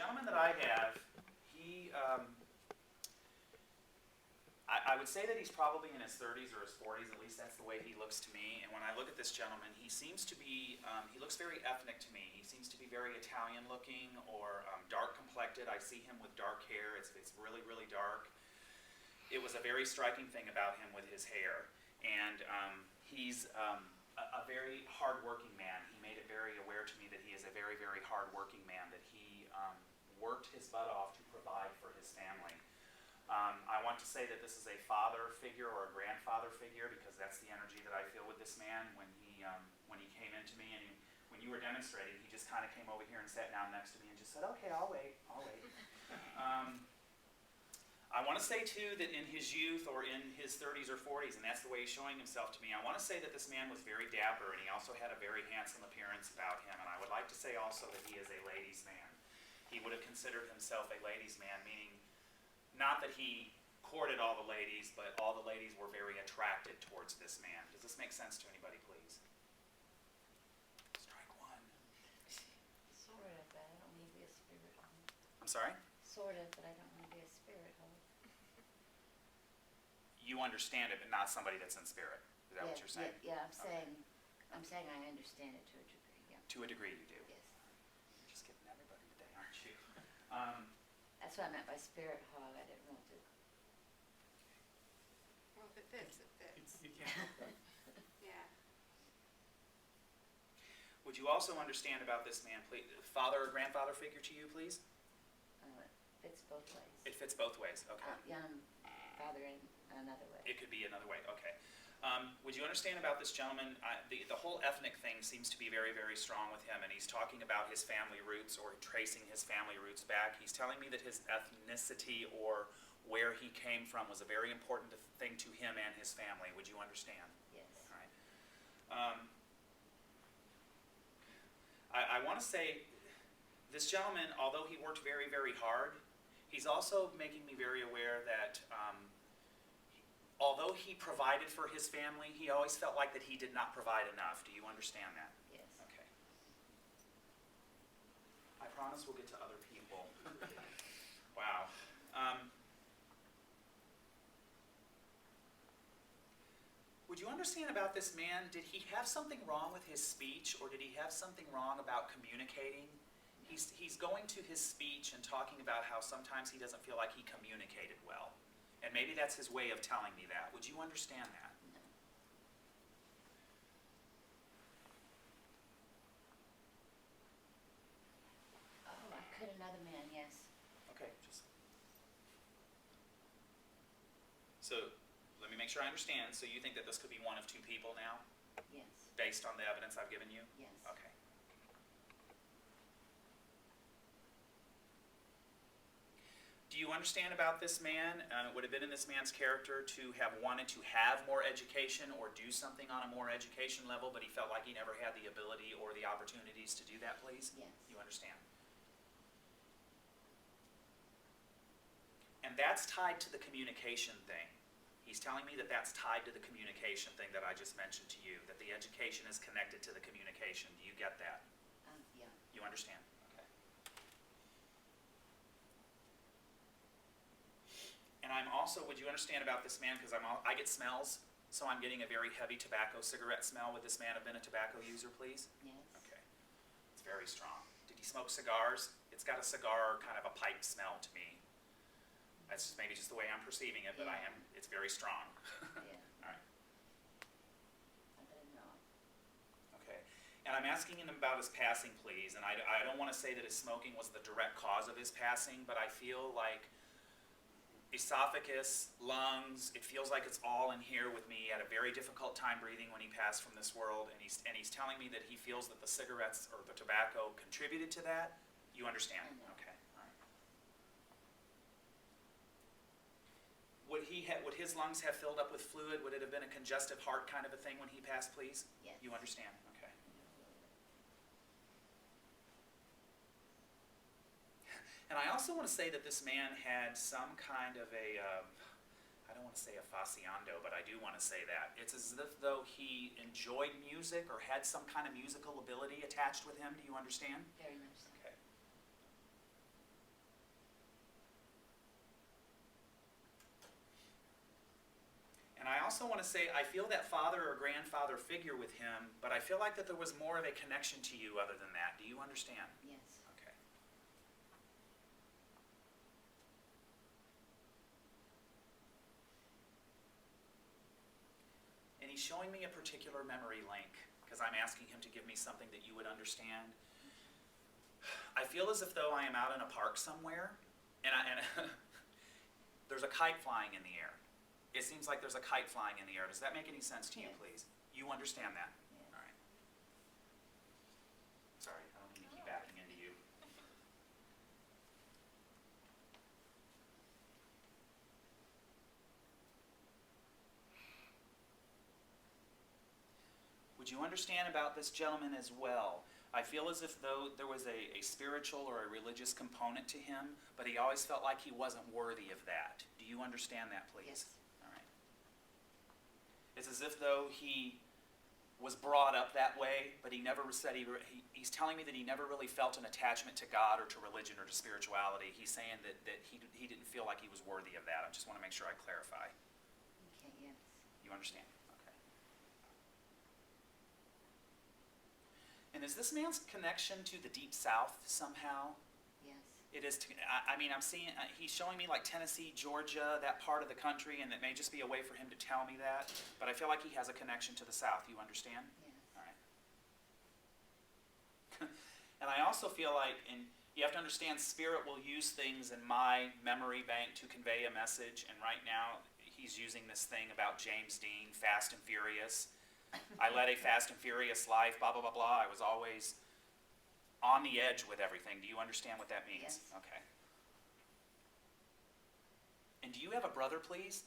gentleman that I have, he, I would say that he's probably in his 30s or his 40s, at least that's the way he looks to me. And when I look at this gentleman, he seems to be, he looks very ethnic to me. He seems to be very Italian looking or dark complected. I see him with dark hair. It's really, really dark. It was a very striking thing about him with his hair. And he's a very hard-working man. He made it very aware to me that he is a very, very hard-working man, that he worked his butt off to provide for his family. I want to say that this is a father figure or a grandfather figure because that's the energy that I feel with this man when he came into me and when you were demonstrating, he just kind of came over here and sat down next to me and just said, okay, I'll wait. I want to say too that in his youth or in his 30s or 40s, and that's the way he's showing himself to me, I want to say that this man was very dapper and he also had a very handsome appearance about him, and I would like to say also that he is a ladies' man. He would have considered himself a ladies' man, meaning not that he courted all the ladies, but all the ladies were very attracted towards this man. Does this make sense to anybody, please? Strike one. Sort of, but I don't need to be a spirit hole. I'm sorry? Sort of, but I don't want to be a spirit hole. You understand it, but not somebody that's in spirit. Is that what you're saying? Yeah, I'm saying I understand it to a degree, yeah. To a degree you do. Yes. You're just getting everybody today, aren't you? That's what I meant by spirit hog. I didn't want to. Well, if it fits, it fits. You can't help that. Yeah. Would you also understand about this man, please? Father or grandfather figure to you, please? It fits both ways. It fits both ways, okay. Young father in another way. It could be another way, okay. Would you understand about this gentleman? The whole ethnic thing seems to be very, very strong with him, and he's talking about his family roots or tracing his family roots back. He's telling me that his ethnicity or where he came from was a very important thing to him and his family. Would you understand? Yes. All right. I want to say this gentleman, although he worked very, very hard, he's also making me very aware that although he provided for his family, he always felt like that he did not provide enough. Do you understand that? Yes. Okay. I promise we'll get to other people. Wow. Would you understand about this man? Did he have something wrong with his speech, or did he have something wrong about communicating? He's going to his speech and talking about how sometimes he doesn't feel like he communicated well. And maybe that's his way of telling me that. Would you understand that? No. Oh, I could another man, yes. Okay, so let me make sure I understand. So you think that this could be one of two people now, Yes. based on the evidence I've given you? Yes. Okay. Do you understand about this man? It would have been in this man's character to have wanted to have more education or do something on a more education level, but he felt like he never had the ability or the opportunities to do that, please? Yes. You understand? And that's tied to the communication thing. He's telling me that that's tied to the communication thing that I just mentioned to you, that the education is connected to the communication. Do you get that? Yeah. You understand? Okay. And I'm also, would you understand about this man, because I get smells, so I'm getting a very heavy tobacco cigarette smell. Would this man have been a tobacco user, please? Yes. Okay. It's very strong. Did he smoke cigars? It's got a cigar, kind of a pipe smell to me. That's maybe just the way I'm perceiving it, but Yeah. it's very strong. Yeah. All right. I didn't know. Okay. And I'm asking him about his passing, please. And I don't want to say that his smoking was the direct cause of his passing, but I feel like esophagus, lungs, it feels like it's all in here with me. He had a very difficult time breathing when he passed from this world, and he's telling me that he feels that the cigarettes or the tobacco contributed to that. You understand? I know. Okay. All right. Would his lungs have filled up with fluid? Would it have been a congestive heart kind of a thing when he passed, please? Yes. You understand? Okay. And I also want to say that this man had some kind of a, I don't want to say a fasciando, but I do want to say that. It's as if though he enjoyed music or had some kind of musical ability attached with him. Do you understand? Very much so. Okay. I also want to say, I feel that father or grandfather figure with him, but I feel like that there was more of a connection to you other than that. Do you understand? Yes. Okay. And he's showing me a particular memory link, because I'm asking him to give me something that you would understand. I feel as if though I am out in a park somewhere, and there's a kite flying in the air. It seems like there's a kite flying in the air. Does that make any sense to you, Yes. please? You understand that? Yes. All right. Sorry, I don't mean to keep backing into you. Would you understand about this gentleman as well? I feel as if though there was a spiritual or a religious component to him, but he always felt like he wasn't worthy of that. Do you understand that, please? Yes. All right. It's as if though he was brought up that way, but he never said he's telling me that he never really felt an attachment to God or to religion or to spirituality. He's saying that he didn't feel like he was worthy of that. I just want to make sure I clarify. Okay, yes. You understand? Okay. And is this man's connection to the Deep South somehow? Yes. It is. I mean, I'm seeing. He's showing me like Tennessee, Georgia, that part of the country, and it may just be a way for him to tell me that. But I feel like he has a connection to the South. You understand? Yes. All right. And I also feel like, and you have to understand, Spirit will use things in my memory bank to convey a message. And right now, he's using this thing about James Dean, Fast and Furious. I led a fast and furious life, blah, blah, blah, blah. I was always on the edge with everything. Do you understand what that means? Yes. Okay. And do you have a brother, please?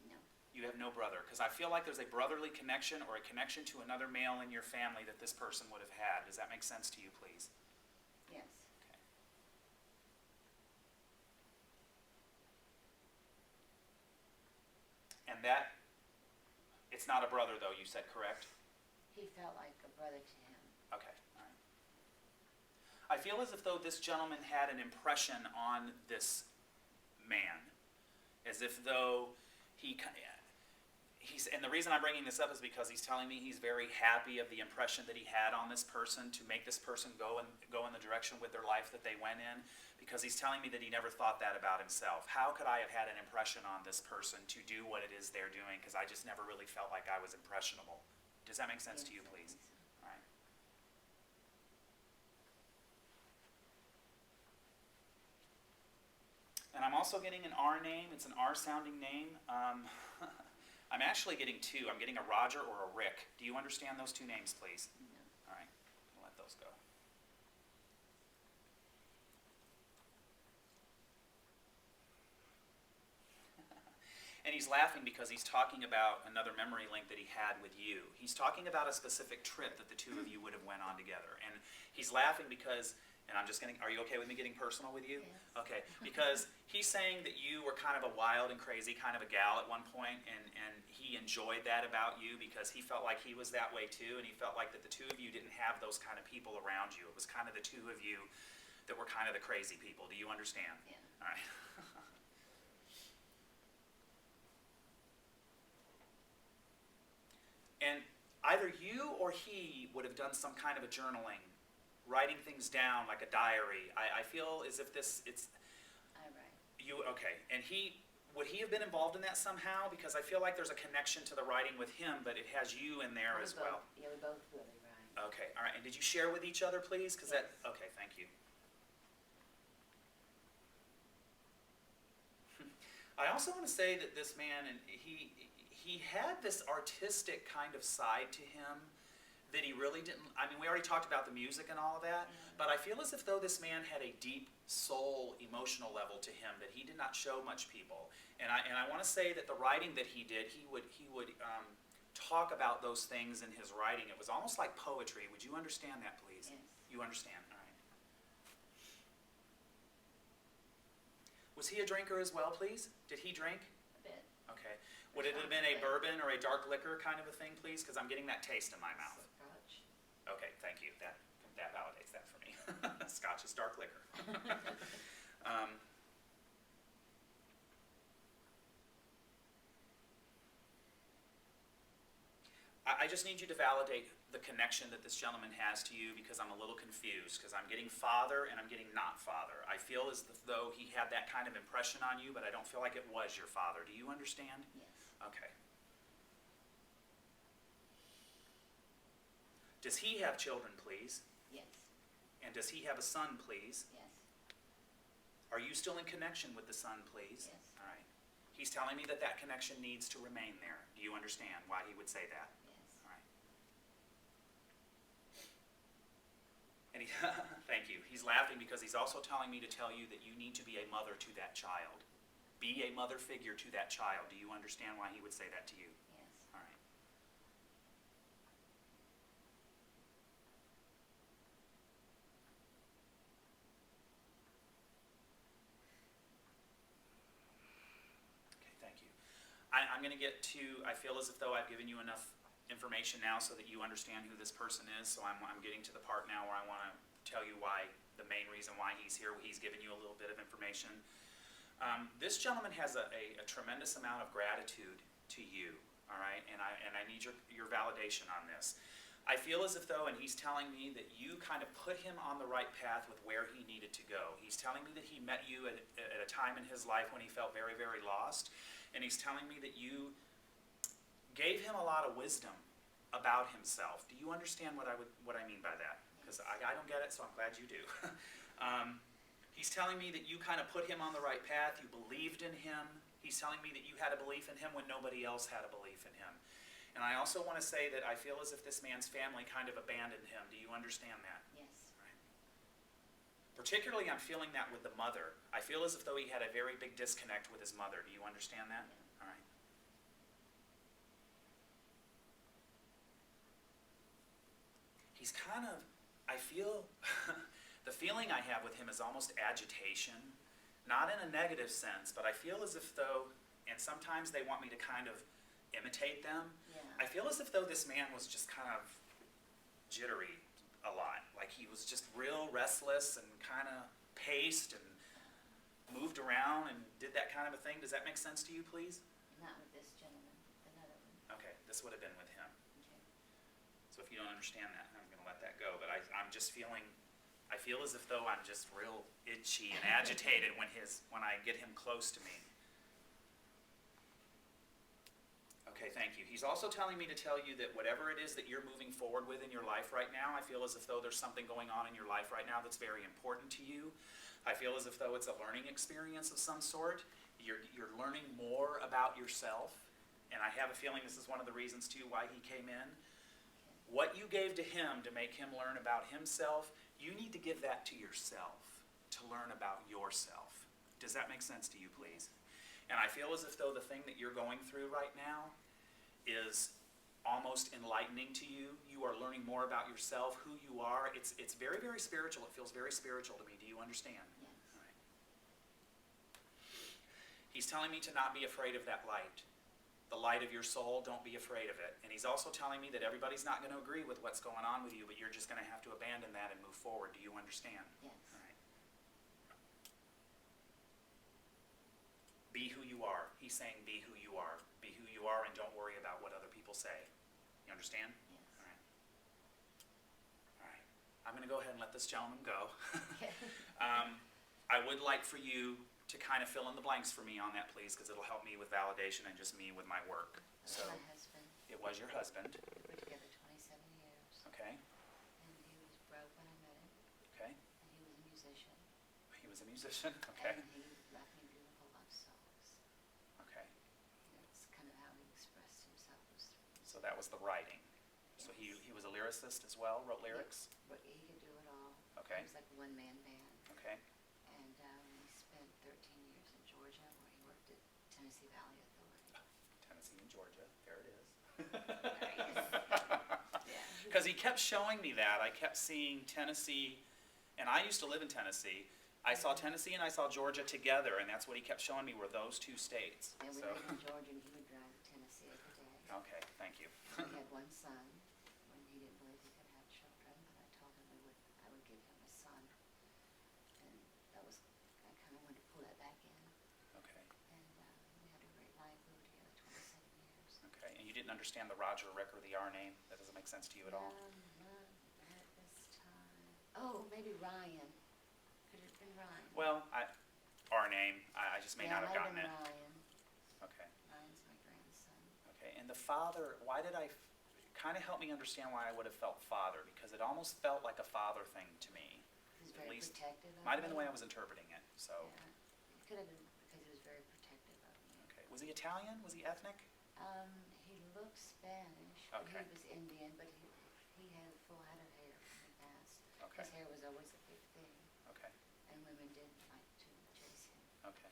No. You have no brother, because I feel like there's a brotherly connection or a connection to another male in your family that this person would have had. Does that make sense to you, please? Yes. Okay. And that, it's not a brother though, you said, correct? He felt like a brother to him. Okay, all right. I feel as if though this gentleman had an impression on this man, as if though he's, and the reason I'm bringing this up is because he's telling me he's very happy of the impression that he had on this person to make this person go in the direction with their life that they went in, because he's telling me that he never thought that about himself. How could I have had an impression on this person to do what it is they're doing, because I just never really felt like I was impressionable. Does that make sense to you, Yes, I please? think so. All right. And I'm also getting an R name. It's an R sounding name. I'm actually getting two. I'm getting a Roger or a Rick. Do you understand those two names, please? No. All right, we'll let those go. And he's laughing because he's talking about another memory link that he had with you. He's talking about a specific trip that the two of you would have went on together. And he's laughing because, and I'm just getting, are you okay with me getting personal with you? Yes. Okay, because he's saying that you were kind of a wild and crazy kind of a gal at one point, and he enjoyed that about you because he felt like he was that way too, and he felt like that the two of you didn't have those kind of people around you. It was kind of the two of you that were kind of the crazy people. Do you understand? Yeah. All right. And either you or he would have done some kind of a journaling, writing things down like a diary. I feel as if it's I write. you, okay. And would he have been involved in that somehow? Because I feel like there's a connection to the writing with him, but it has you in there We as both- well. Yeah, we both really write. Okay, all right. And did you share with each other, please? Because Yes. okay, thank you. I also want to say that this man, and he had this artistic kind of side to him that he really didn't. I mean, we already talked about the music and all of that, but I feel as if though this man had a deep soul, emotional level to him that he did not show much people. And I want to say that the writing that he did, he would talk about those things in his writing. It was almost like poetry. Would you understand that, please? Yes. You understand, all right. Was he a drinker as well, please? Did he drink? A bit. Okay. Would it have been a bourbon or a dark liquor kind of a thing, please? Because I'm getting that taste in my mouth. Scotch. Okay, thank you. That validates that for me. Scotch is dark liquor. I just need you to validate the connection that this gentleman has to you, because I'm a little confused, because I'm getting father and I'm getting not father. I feel as though he had that kind of impression on you, but I don't feel like it was your father. Do you understand? Yes. Okay. Does he have children, please? Yes. And does he have a son, please? Yes. Are you still in connection with the son, please? Yes. All right. He's telling me that that connection needs to remain there. Do you understand why he would say that? Yes. All right. And he, thank you. He's laughing because he's also telling me to tell you that you need to be a mother to that child. Be a mother figure to that child. Do you understand why he would say that to you? Yes. All right. Okay, thank you. I'm going to get to, I feel as if though I've given you enough information now so that you understand who this person is, so I'm getting to the part now where I want to tell you why, the main reason why he's here. He's given you a little bit of information. This gentleman has a tremendous amount of gratitude to you, all right, and I need your validation on this. I feel as if though, and he's telling me that you kind of put him on the right path with where he needed to go. He's telling me that he met you at a time in his life when he felt very, very lost, and he's telling me that you gave him a lot of wisdom about himself. Do you understand what I mean by that? Because I don't get it, so I'm glad you do. He's telling me that you kind of put him on the right path. You believed in him. He's telling me that you had a belief in him when nobody else had a belief in him. And I also want to say that I feel as if this man's family kind of abandoned him. Do you understand that? Yes. Right. Particularly, I'm feeling that with the mother. I feel as if though he had a very big disconnect with his mother. Do you understand that? Yeah. All right. He's kind of, I feel, the feeling I have with him is almost agitation. Not in a negative sense, but I feel as if though, and sometimes they want me to kind of imitate them. Yeah. I feel as if though this man was just kind of jittery a lot. Like he was just real restless and kind of paced and moved around and did that kind of a thing. Does that make sense to you, please? Not with this gentleman, another one. Okay, this would have been with him. Okay. So if you don't understand that, I'm going to let that go. But I'm just feeling, I feel as if though I'm just real itchy and agitated when I get him close to me. Okay, thank you. He's also telling me to tell you that whatever it is that you're moving forward with in your life right now, I feel as if though there's something going on in your life right now that's very important to you. I feel as if though it's a learning experience of some sort. You're learning more about yourself, and I have a feeling this is one of the reasons too why he came in. What you gave to him to make him learn about himself, you need to give that to yourself to learn about yourself. Does that make sense to you, please? And I feel as if though the thing that you're going through right now is almost enlightening to you. You are learning more about yourself, who you are. It's very, very spiritual. It feels very spiritual to me. Do you understand? Yes. All right. He's telling me to not be afraid of that light. The light of your soul, don't be afraid of it. And he's also telling me that everybody's not going to agree with what's going on with you, but you're just going to have to abandon that and move forward. Do you understand? Yes. All right. Be who you are. He's saying be who you are. Be who you are and don't worry about what other people say. You understand? Yes. All right. All right. I'm going to go ahead and let this gentleman go. Okay. I would like for you to kind of fill in the blanks for me on that, please, because it'll help me with validation and just me with my work. That's So my husband. it was your husband, We were together 27 years. okay? And he was broke when I met him. Okay. And he was a musician. He was a musician, okay? And he left me beautiful love songs. Okay. That's kind of how he expressed himself. Was through So that was the writing. So he was a lyricist as well, wrote lyrics? But he could do it all. Okay. He was like a one-man band. Okay. And we spent 13 years in Georgia where he worked at Tennessee Valley Authority. Tennessee and Georgia, there it is. Nice. Yeah. Because he kept showing me that. I kept seeing Tennessee, and I used to live in Tennessee. I saw Tennessee and I saw Georgia together, and that's what he kept showing me were those two states. And we So, lived in Georgia and he would drive to Tennessee every day. okay, thank you. He had one son when he didn't believe he could have children, but I told him I would give him a son. And that was, I kind of wanted to pull that back in. Okay, And we had a great life. We were together 27 years. okay. Okay, and you didn't understand the Roger, Rick, or the R name? That doesn't make sense to you at all? Not at this time. Oh, maybe Ryan. Could it have been Ryan? Well, R name, I just may Yeah, not have might gotten it. been Ryan. Okay, Ryan's my grandson. okay, and the father, why did kind of help me understand why I would have felt father, because it almost felt like a father thing to me. He was At very least, protective of me. might have been the way I was interpreting it, so. Yeah. It could have been because he was very protective of me. Okay, was he Italian? Was he ethnic? He looked Spanish, but Okay. he was Indian, but he had a full head of hair when he passed. Okay. His hair was always a big thing, Okay, and women did like to chase him. okay.